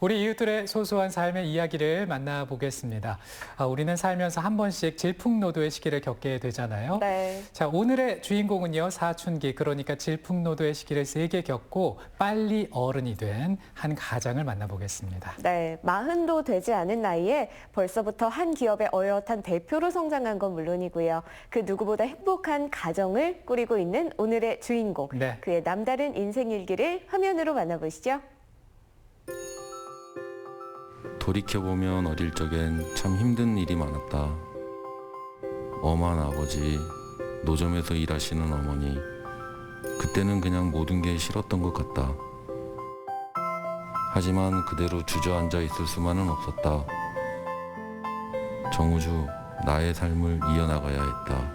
우리 이웃들의 소소한 삶의 이야기를 만나보겠습니다. 우리는 살면서 한 번씩 질풍노도의 시기를 겪게 되잖아요. 네. 자, 오늘의 주인공은요, 사춘기, 그러니까 질풍노도의 시기를 세게 겪고 빨리 어른이 된 한 가장을 만나보겠습니다. 네, 40도 되지 않은 나이에 벌써부터 한 기업의 어엿한 대표로 성장한 건 물론이고요. 그 누구보다 행복한 가정을 꾸리고 있는 오늘의 주인공, 네. 그의 남다른 인생 일기를 화면으로 만나보시죠. 돌이켜보면 어릴 적엔 참 힘든 일이 많았다. 엄한 아버지, 노점에서 일하시는 어머니, 그때는 그냥 모든 게 싫었던 것 같다. 하지만 그대로 주저앉아 있을 수만은 없었다. 정우주, 나의 삶을 이어나가야 했다.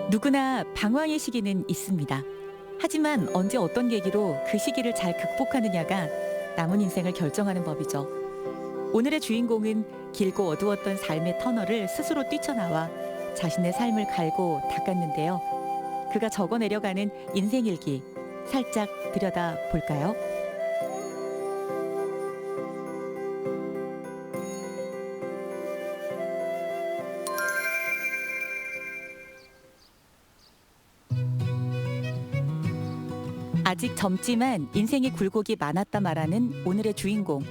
누구나 방황의 시기는 있습니다. 하지만 언제 어떤 계기로 그 시기를 잘 극복하느냐가 남은 인생을 결정하는 법이죠. 오늘의 주인공은 길고 어두웠던 삶의 터널을 스스로 뛰쳐나와 자신의 삶을 갈고 닦았는데요. 그가 적어내려가는 인생 일기, 살짝 들여다 볼까요? 아직 젊지만 인생의 굴곡이 많았다 말하는 오늘의 주인공.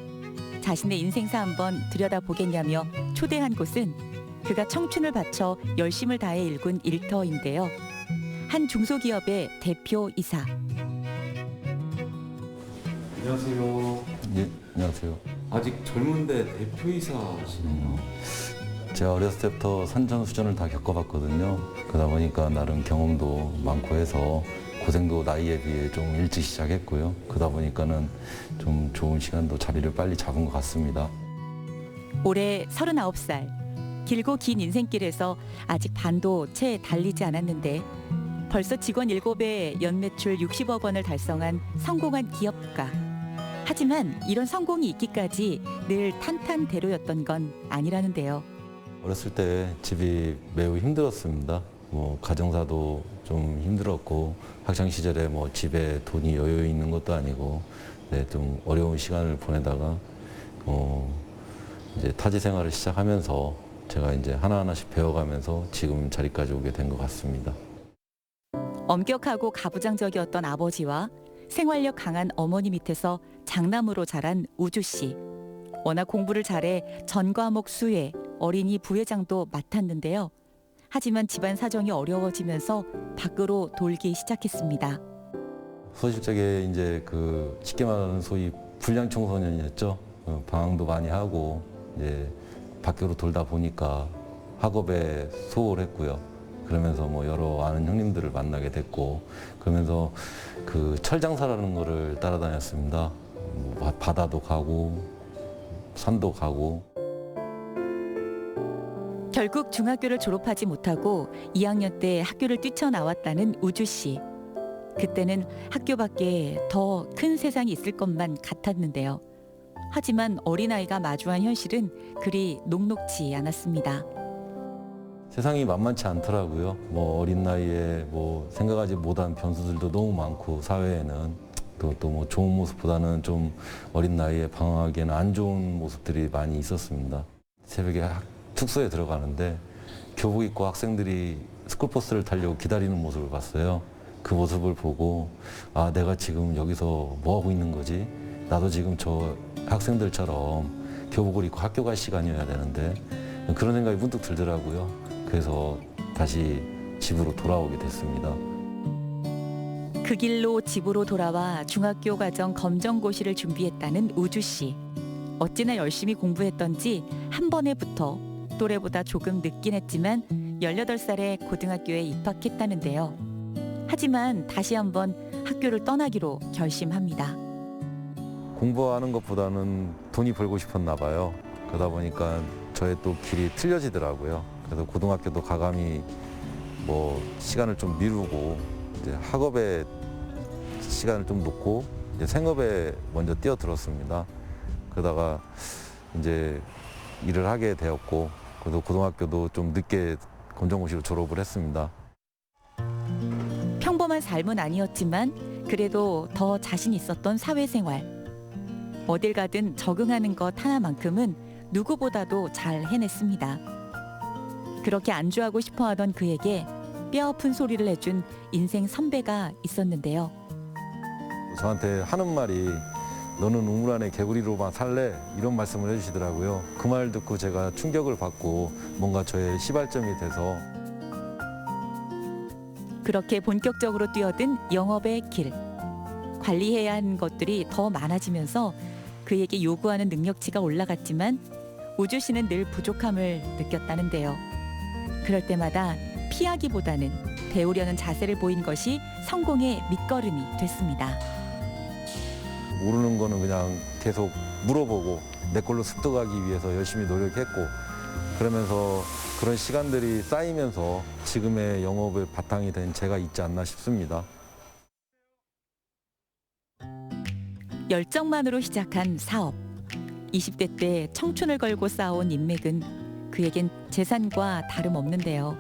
자신의 인생사 한번 들여다보겠냐며 초대한 곳은 그가 청춘을 바쳐 열심을 다해 일군 일터인데요. 한 중소기업의 대표이사. 안녕하세요. 예, 안녕하세요. 아직 젊은데 대표이사시네요. 제가 어렸을 때부터 산전수전을 다 겪어봤거든요. 그러다 보니까 나름 경험도 많고 해서 고생도 나이에 비해 좀 일찍 시작했고요. 그러다 보니까는 좀 좋은 시간도 자리를 빨리 잡은 것 같습니다. 올해 39살. 길고 긴 인생길에서 아직 반도 채 달리지 않았는데 벌써 직원 7에 연매출 60억 원을 달성한 성공한 기업가. 하지만 이런 성공이 있기까지 늘 탄탄대로였던 건 아니라는데요. 어렸을 때 집이 매우 힘들었습니다. 가정사도 좀 힘들었고 학창 시절에 집에 돈이 여유 있는 것도 아니고 좀 어려운 시간을 보내다가 이제 타지 생활을 시작하면서 제가 이제 하나하나씩 배워가면서 지금 자리까지 오게 된 것 같습니다. 엄격하고 가부장적이었던 아버지와 생활력 강한 어머니 밑에서 장남으로 자란 우주 씨. 워낙 공부를 잘해 전 과목 수회, 어린이 부회장도 맡았는데요. 하지만 집안 사정이 어려워지면서 밖으로 돌기 시작했습니다. 소실적에 이제 쉽게 말하는 소위 불량 청소년이었죠. 방황도 많이 하고 이제 밖으로 돌다 보니까 학업에 소홀했고요. 그러면서 여러 아는 형님들을 만나게 됐고 그러면서 철장사라는 거를 따라다녔습니다. 바다도 가고 산도 가고. 결국 중학교를 졸업하지 못하고 2학년 때 학교를 뛰쳐나왔다는 우주 씨. 그때는 학교 밖에 더 큰 세상이 있을 것만 같았는데요. 하지만 어린아이가 마주한 현실은 그리 녹록지 않았습니다. 세상이 만만치 않더라고요. 어린 나이에 생각하지 못한 변수들도 너무 많고 사회에는 또 좋은 모습보다는 좀 어린 나이에 방황하기에는 안 좋은 모습들이 많이 있었습니다. 새벽에 숙소에 들어가는데 교복 입고 학생들이 스쿨버스를 타려고 기다리는 모습을 봤어요. 그 모습을 보고 내가 지금 여기서 뭐 하고 있는 거지? 나도 지금 저 학생들처럼 교복을 입고 학교 갈 시간이어야 되는데 그런 생각이 문득 들더라고요. 그래서 다시 집으로 돌아오게 됐습니다. 그 길로 집으로 돌아와 중학교 과정 검정고시를 준비했다는 우주 씨. 어찌나 열심히 공부했던지 한 번에 붙어 또래보다 조금 늦긴 했지만 18살에 고등학교에 입학했다는데요. 하지만 다시 한번 학교를 떠나기로 결심합니다. 공부하는 것보다는 돈이 벌고 싶었나 봐요. 그러다 보니까 저의 또 길이 틀려지더라고요. 그래서 고등학교도 가감히 시간을 좀 미루고 이제 학업에 시간을 좀 놓고 이제 생업에 먼저 뛰어들었습니다. 그러다가 이제 일을 하게 되었고 그래도 고등학교도 좀 늦게 검정고시로 졸업을 했습니다. 평범한 삶은 아니었지만 그래도 더 자신 있었던 사회생활. 어딜 가든 적응하는 것 하나만큼은 누구보다도 잘 해냈습니다. 그렇게 안주하고 싶어하던 그에게 뼈아픈 소리를 해준 인생 선배가 있었는데요. 저한테 하는 말이 너는 우물 안에 개구리로만 살래? 이런 말씀을 해주시더라고요. 그 말 듣고 제가 충격을 받고 뭔가 저의 시발점이 돼서 그렇게 본격적으로 뛰어든 영업의 길. 관리해야 하는 것들이 더 많아지면서 그에게 요구하는 능력치가 올라갔지만 우주 씨는 늘 부족함을 느꼈다는데요. 그럴 때마다 피하기보다는 배우려는 자세를 보인 것이 성공의 밑거름이 됐습니다. 모르는 거는 그냥 계속 물어보고 내 걸로 습득하기 위해서 열심히 노력했고 그러면서 그런 시간들이 쌓이면서 지금의 영업의 바탕이 된 제가 있지 않나 싶습니다. 열정만으로 시작한 사업. 20대 때 청춘을 걸고 쌓아온 인맥은 그에겐 재산과 다름없는데요.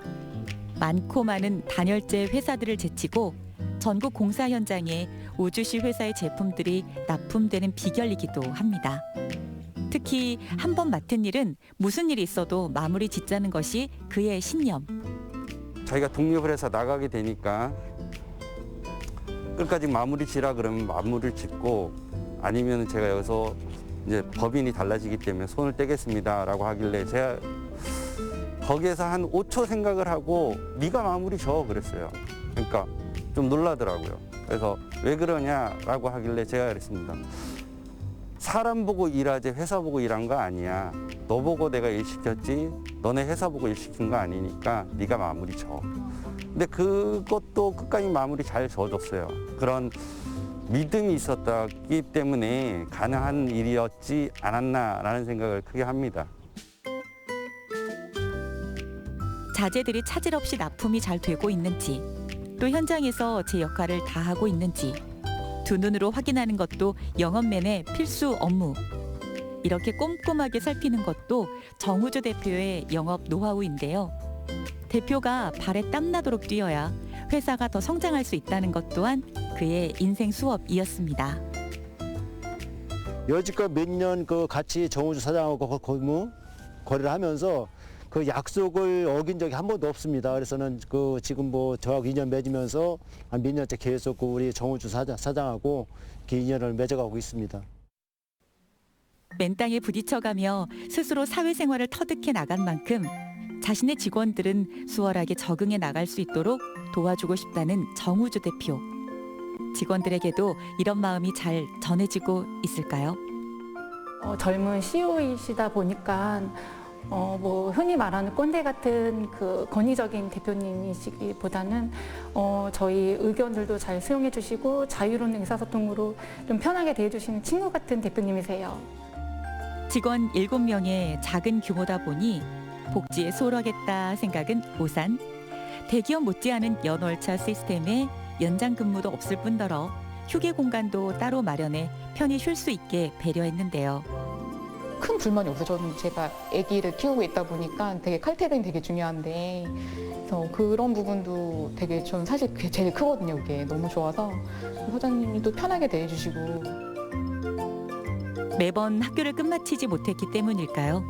많고 많은 단열재 회사들을 제치고 전국 공사 현장에 우주시 회사의 제품들이 납품되는 비결이기도 합니다. 특히 한 번 맡은 일은 무슨 일이 있어도 마무리 짓자는 것이 그의 신념. 자기가 독립을 해서 나가게 되니까 끝까지 마무리 지라 그러면 마무리를 짓고 아니면 제가 여기서 이제 법인이 달라지기 때문에 손을 떼겠습니다라고 하길래 제가 거기에서 한 5초 생각을 하고 네가 마무리 줘 그랬어요. 그러니까 좀 놀라더라고요. 그래서 왜 그러냐라고 하길래 제가 그랬습니다. 사람 보고 일하지 회사 보고 일한 거 아니야. 너 보고 내가 일 시켰지 너네 회사 보고 일 시킨 거 아니니까 네가 마무리 줘. 근데 그것도 끝까지 마무리 잘 져줬어요. 그런 믿음이 있었기 때문에 가능한 일이었지 않았나라는 생각을 크게 합니다. 자재들이 차질 없이 납품이 잘 되고 있는지, 또 현장에서 제 역할을 다하고 있는지 두 눈으로 확인하는 것도 영업맨의 필수 업무. 이렇게 꼼꼼하게 살피는 것도 정우주 대표의 영업 노하우인데요. 대표가 발에 땀나도록 뛰어야 회사가 더 성장할 수 있다는 것 또한 그의 인생 수업이었습니다. 여지껏 몇 년 그 같이 정우주 사장하고 거래를 하면서 그 약속을 어긴 적이 한 번도 없습니다. 그래서는 그 지금 뭐 저하고 인연 맺으면서 한 몇 년째 계속 그 우리 정우주 사장하고 이렇게 인연을 맺어가고 있습니다. 맨땅에 부딪혀가며 스스로 사회생활을 터득해 나간 만큼 자신의 직원들은 수월하게 적응해 나갈 수 있도록 도와주고 싶다는 정우주 대표. 직원들에게도 이런 마음이 잘 전해지고 있을까요? 젊은 CEO이시다 보니까 뭐 흔히 말하는 꼰대 같은 그 권위적인 대표님이시기보다는 저희 의견들도 잘 수용해 주시고 자유로운 의사소통으로 좀 편하게 대해 주시는 친구 같은 대표님이세요. 직원 7명의 작은 규모다 보니 복지에 소홀하겠다 생각은 오산. 대기업 못지않은 연월차 시스템에 연장 근무도 없을 뿐더러 휴게 공간도 따로 마련해 편히 쉴 수 있게 배려했는데요. 큰 불만이 없어요. 저는 제가 아기를 키우고 있다 보니까 되게 칼퇴근이 되게 중요한데 그래서 그런 부분도 되게 전 사실 그게 제일 크거든요. 그게 너무 좋아서 사장님이 또 편하게 대해주시고. 매번 학교를 끝마치지 못했기 때문일까요?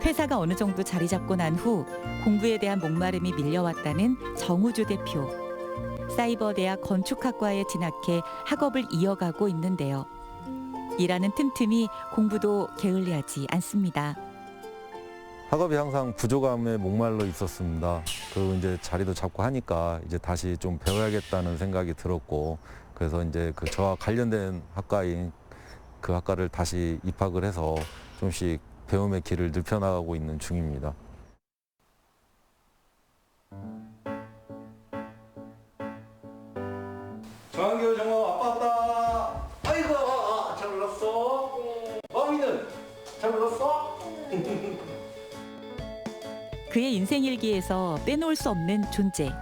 회사가 어느 정도 자리 잡고 난 후 공부에 대한 목마름이 밀려왔다는 정우주 대표. 사이버대학 건축학과에 진학해 학업을 이어가고 있는데요. 일하는 틈틈이 공부도 게을리하지 않습니다. 학업이 항상 부족함에 목말라 있었습니다. 그리고 이제 자리도 잡고 하니까 이제 다시 좀 배워야겠다는 생각이 들었고 그래서 이제 그 저와 관련된 학과인 그 학과를 다시 입학을 해서 좀씩 배움의 길을 늙혀나가고 있는 중입니다. 정한교 정호 아빠 왔다. 아이고 잘 불렀어. 어미는 잘 불렀어. 그의 인생 일기에서 빼놓을 수 없는 존재.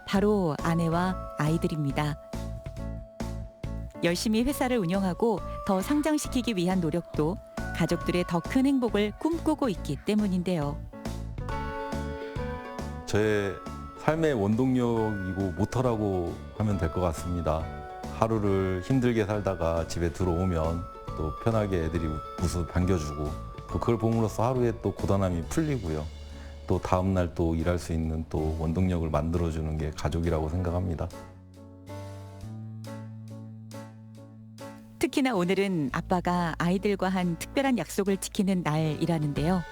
바로 아내와 아이들입니다. 열심히 회사를 운영하고 더 상장시키기 위한 노력도 가족들의 더 큰 행복을 꿈꾸고 있기 때문인데요. 저의 삶의 원동력이고 모터라고 하면 될 것 같습니다. 하루를 힘들게 살다가 집에 들어오면 또 편하게 애들이 웃어 반겨주고 또 그걸 봄으로써 하루에 또 고단함이 풀리고요. 또 다음 날 또 일할 수 있는 또 원동력을 만들어주는 게 가족이라고 생각합니다. 특히나 오늘은 아빠가 아이들과 한 특별한 약속을 지키는 날이라는데요.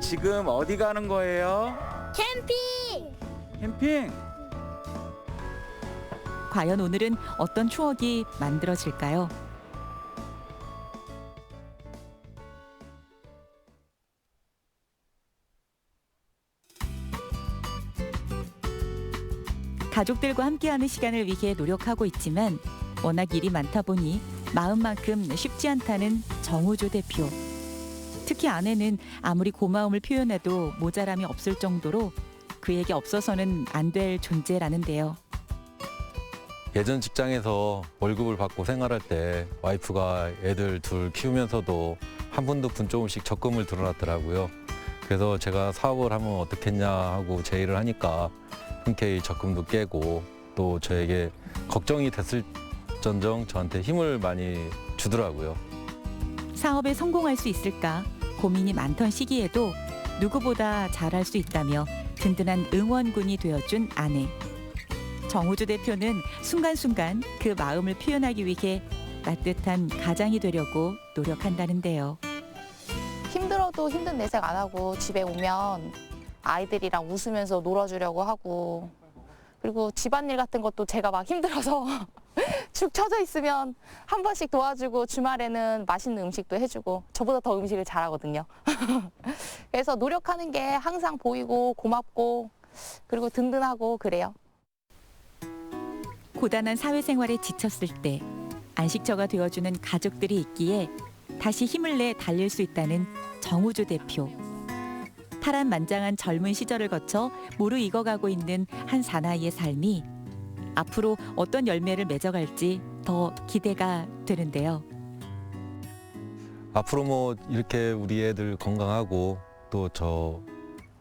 지금 어디 가는 거예요? 캠핑! 캠핑? 과연 오늘은 어떤 추억이 만들어질까요? 가족들과 함께하는 시간을 위해 노력하고 있지만 워낙 일이 많다 보니 마음만큼 쉽지 않다는 정우조 대표. 특히 아내는 아무리 고마움을 표현해도 모자람이 없을 정도로 그에게 없어서는 안 될 존재라는데요. 예전 직장에서 월급을 받고 생활할 때 와이프가 애들 둘 키우면서도 한 푼 두 푼 조금씩 적금을 들어놨더라고요. 그래서 제가 사업을 하면 어떻겠냐 하고 제의를 하니까 흔쾌히 적금도 깨고 또 저에게 걱정이 됐을 전정 저한테 힘을 많이 주더라고요. 사업에 성공할 수 있을까 고민이 많던 시기에도 누구보다 잘할 수 있다며 든든한 응원군이 되어준 아내. 정우주 대표는 순간순간 그 마음을 표현하기 위해 따뜻한 가장이 되려고 노력한다는데요. 힘들어도 힘든 내색 안 하고 집에 오면 아이들이랑 웃으면서 놀아주려고 하고, 그리고 집안일 같은 것도 제가 막 힘들어서 축 처져 있으면 한 번씩 도와주고 주말에는 맛있는 음식도 해주고 저보다 더 음식을 잘하거든요. 그래서 노력하는 게 항상 보이고 고맙고 그리고 든든하고 그래요. 고단한 사회생활에 지쳤을 때 안식처가 되어주는 가족들이 있기에 다시 힘을 내 달릴 수 있다는 정우주 대표. 파란만장한 젊은 시절을 거쳐 무르익어가고 있는 한 사나이의 삶이 앞으로 어떤 열매를 맺어갈지 더 기대가 되는데요. 앞으로 뭐 이렇게 우리 애들 건강하고 또 저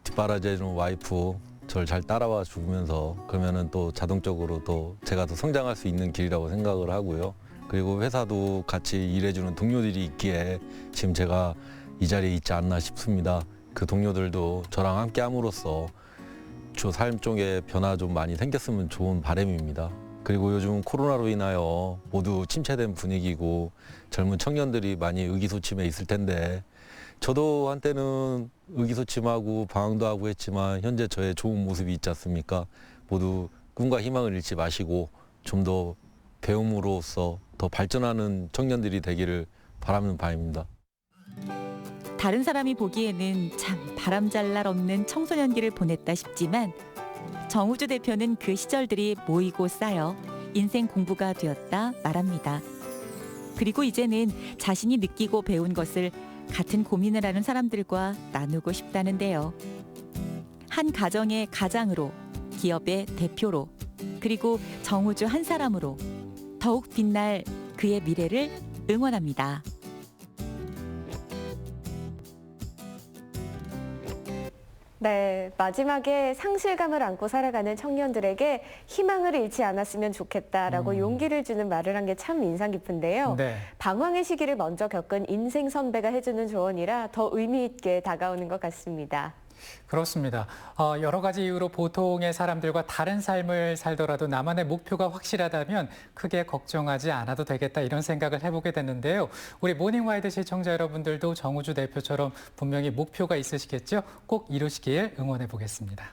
뒷바라지해주는 와이프 저를 잘 따라와 주면서 그러면은 또 자동적으로 또 제가 더 성장할 수 있는 길이라고 생각을 하고요. 그리고 회사도 같이 일해주는 동료들이 있기에 지금 제가 이 자리에 있지 않나 싶습니다. 그 동료들도 저랑 함께 함으로써 저 삶 쪽에 변화 좀 많이 생겼으면 좋은 바람입니다. 그리고 요즘 코로나로 인하여 모두 침체된 분위기고 젊은 청년들이 많이 의기소침해 있을 텐데 저도 한때는 의기소침하고 방황도 하고 했지만 현재 저의 좋은 모습이 있지 않습니까? 모두 꿈과 희망을 잃지 마시고 좀 더 배움으로써 더 발전하는 청년들이 되기를 바라는 바입니다. 다른 사람이 보기에는 참 바람잘 날 없는 청소년기를 보냈다 싶지만 정우주 대표는 그 시절들이 모이고 쌓여 인생 공부가 되었다 말합니다. 그리고 이제는 자신이 느끼고 배운 것을 같은 고민을 하는 사람들과 나누고 싶다는데요. 한 가정의 가장으로, 기업의 대표로, 그리고 정우주 한 사람으로 더욱 빛날 그의 미래를 응원합니다. 네, 마지막에 상실감을 안고 살아가는 청년들에게 희망을 잃지 않았으면 좋겠다라고 용기를 주는 말을 한 게 참 인상 깊은데요. 네. 방황의 시기를 먼저 겪은 인생 선배가 해주는 조언이라 더 의미 있게 다가오는 것 같습니다. 그렇습니다. 여러 가지 이유로 보통의 사람들과 다른 삶을 살더라도 나만의 목표가 확실하다면 크게 걱정하지 않아도 되겠다 이런 생각을 해보게 됐는데요. 우리 모닝와이드 시청자 여러분들도 정우주 대표처럼 분명히 목표가 있으시겠죠? 꼭 이루시길 응원해 보겠습니다.